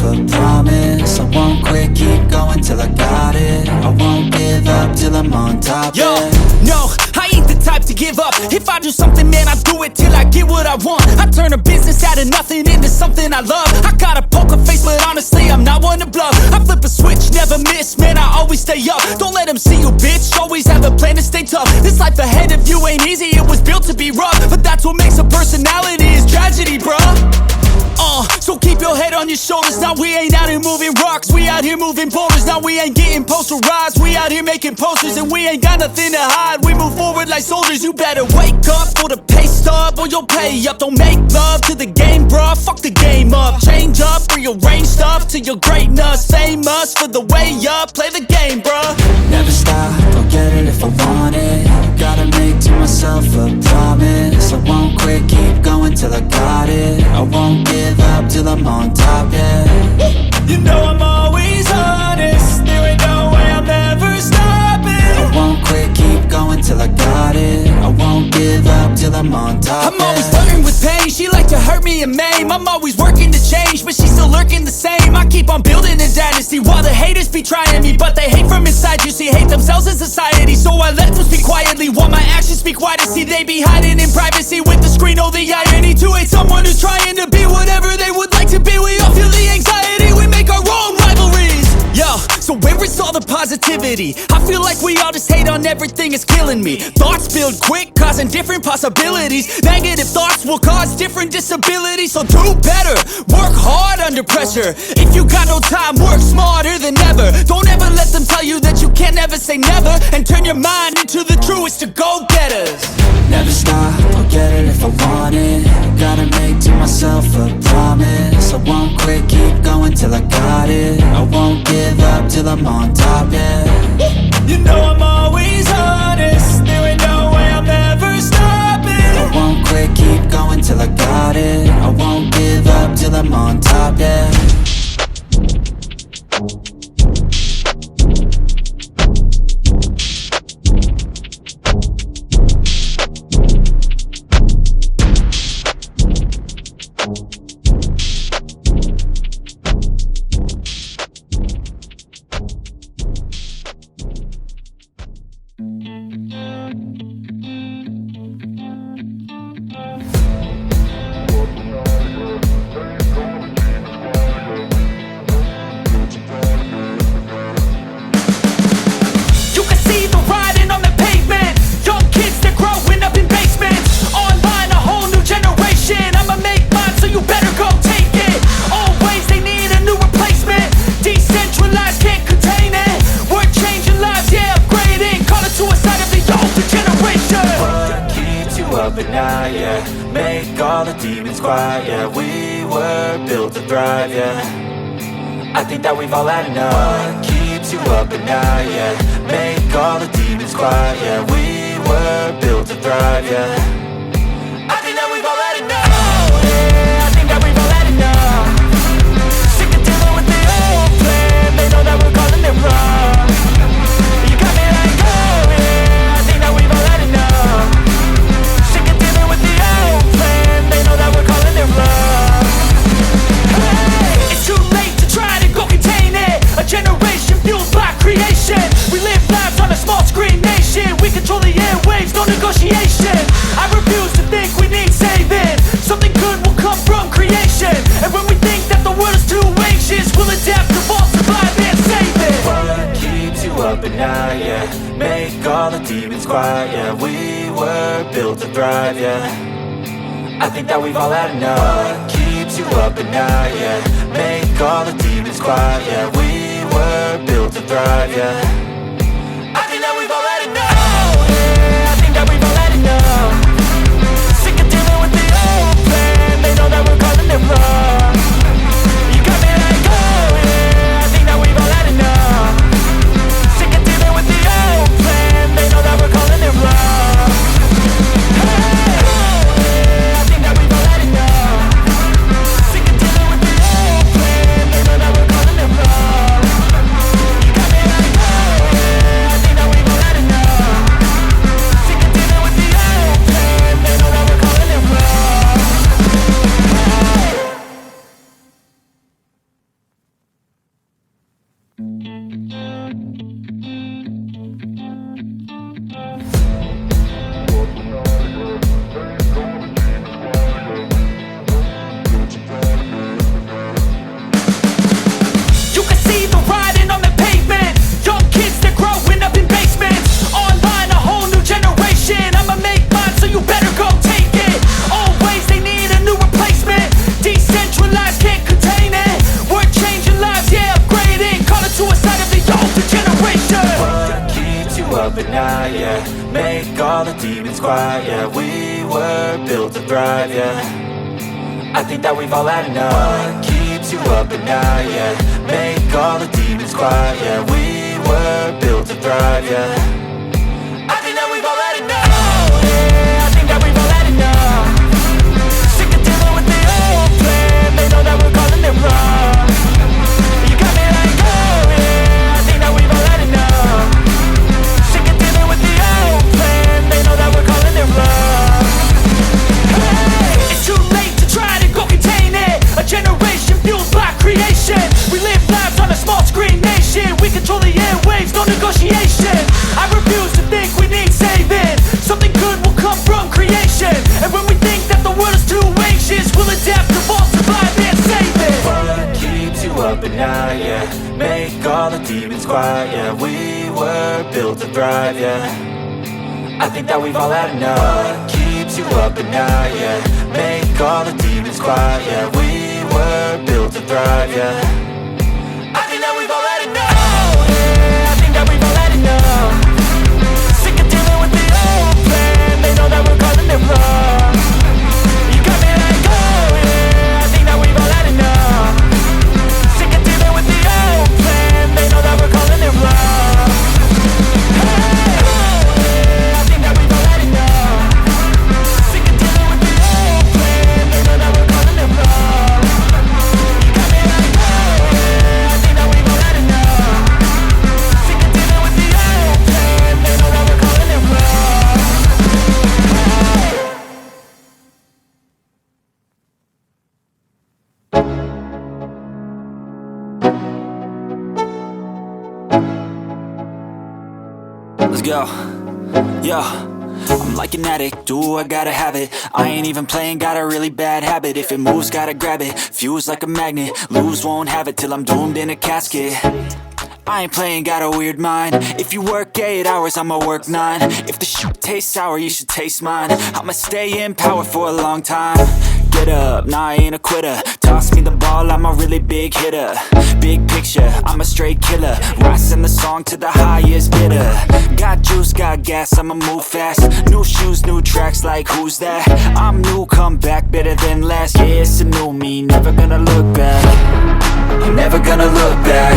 a promise. I won't quit, keep going till I got it. I won't give up till I'm on top. Yo, no, I ain't the type to give up. If I do something, man, I do it till I get what I want. I turn a business out of nothing into something I love. I got a poker face, but honestly, I'm not one to bluff. I flip a switch, never miss, man, I always stay up. Don't let them see you, bitch, always have a plan to stay tough. This life ahead of you ain't easy, it was built to be rough. But that's what makes a personality, is tragedy, bruh. So keep your head on your shoulders. Now we ain't out here moving rocks, we out here moving boulders. Now we ain't getting posterized, we out here making posters. And we ain't got nothing to hide, we move forward like soldiers. You better wake up for the pay stub, or you'll pay up. Don't make love to the game, bruh, fuck the game up. Change up, rearrange stuff to your greatness. Famous for the way up, play the game, bruh. Never stop, I'll get it if I want it. Gotta make to myself a promise. I won't quit, keep going till I got it. I won't give up till I'm on top, yeah. You know I'm always honest, there ain't no way I'm ever stopping. I won't quit, keep going till I got it. I won't give up till I'm on top, I'm always flirting with pain, she like to hurt me and maim. I'm always working to change, but she's still lurking the same. I keep on building a dynasty while the haters be trying me. But they hate from inside, you see, hate themselves in society. So I let them speak quietly while my actions speak wider. See, they be hiding in privacy with the screen, oh the irony. To hate someone who's trying to be whatever they would like to be. We all feel the anxiety, we make our own rivalries. Yo, so where is all the positivity? I feel like we all just hate on everything, it's killing me. Thoughts build quick, causing different possibilities. Negative thoughts will cause different disabilities. So do better, work hard under pressure. If you got no time, work smarter than ever. Don't ever let them tell you that you can't never say never. And turn your mind into the truest of go-getters. Never stop, I'll get it if I want it. Gotta make to myself a promise. I won't quit, keep going till I got it. I won't give up till I'm on top, yeah. You know I'm always honest, there ain't no way I'm ever stopping. I won't quit, keep going till I got it. I won't give up till I'm on top, yeah. At night, yeah. Make all the demons quiet, yeah. We were built to thrive, yeah. I think that we've all had enough. What keeps you up at night, yeah. Make all the demons quiet, yeah. We were built to thrive, yeah. I think that we've all had enough. Oh, yeah, I think that we've all had enough. Sick of dealing with the old plan. They know that we're calling it wrong. You got me like, oh yeah, I think that we've all had enough. They know that we're calling it love. Hey, it's too late to try to go contain it. A generation fueled by creation. We live lives on a small screen nation. We control the airwaves, no negotiation. I refuse to think we need saving. Something good will come from creation. And when we think that the world is too anxious, we'll adapt, evolve, survive and save it. What keeps you up at night, yeah. Make all the demons quiet, yeah. We were built to thrive, yeah. I think that we've all had enough. What keeps you up at night, yeah. Make all the demons quiet, yeah. We were built to thrive, yeah. I think that we've all had enough. Oh, yeah, I think that we've all had enough. Sick of dealing with the old plan. They know that we're calling it wrong. You got me like, oh yeah, I think that we've all had enough. Sick of dealing with the old plan. They know that we're calling it wrong. make all the demons quiet. Yeah, we were built to thrive, yeah. I think that we've all had enough. What keeps you up at night, yeah. Make all the demons quiet, yeah. We were built to thrive, yeah. I think that we've all had enough. Oh, yeah, I think that we've all had enough. Sick of dealing with the old plan. They know that we're calling it wrong. You got me like, oh yeah, I think that we've all had enough. Sick of dealing with the old plan. They know that we're calling it wrong. Hey, it's too late to try to go contain it. A generation fueled by creation. We live lives on a small screen nation. We control the airwaves, no negotiation. I refuse to think we need saving. Something good will come from creation. And when we think that the world is too anxious, we'll adapt, evolve, survive and save it. What keeps you up at night, yeah. Make all the demons quiet, yeah. We were built to thrive, yeah. I think that we've all had enough. What keeps you up at night, yeah. Make all the demons quiet, yeah. We were built to thrive, yeah. I think that we've all had enough. Oh yeah, I think that we've all had enough. Sick of dealing with the old plan. They know that we're calling it wrong. You got me like, oh yeah, I think that we've all had enough. Sick of dealing with the old plan. They know that we're calling it wrong. Hey, oh yeah, I think that we've all had enough. Sick of dealing with the old plan. They know that we're calling it wrong. You got me like, oh yeah, I think that we've all had enough. Sick of dealing with the old plan. They know that we're calling it wrong. Let's go. Yo, I'm like an addict, do I gotta have it. I ain't even playing, got a really bad habit. If it moves, gotta grab it, fuse like a magnet. Lose, won't have it till I'm doomed in a casket. I ain't playing, got a weird mind. If you work 8 hours, I'ma work 9. If the shit tastes sour, you should taste mine. I'ma stay in power for a long time. Get up, nah, I ain't a quitter. Toss me the ball, I'm a really big hitter. Big picture, I'm a straight killer. Rising the song to the highest bidder. Got juice, got gas, I'ma move fast. New shoes, new tracks, like who's that? I'm new, come back, better than last. Yeah, it's a new me, never gonna look back. I'm never gonna look back.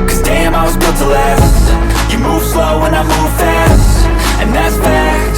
Cause damn, I was built to last. You move slow and I move fast, and that's fact.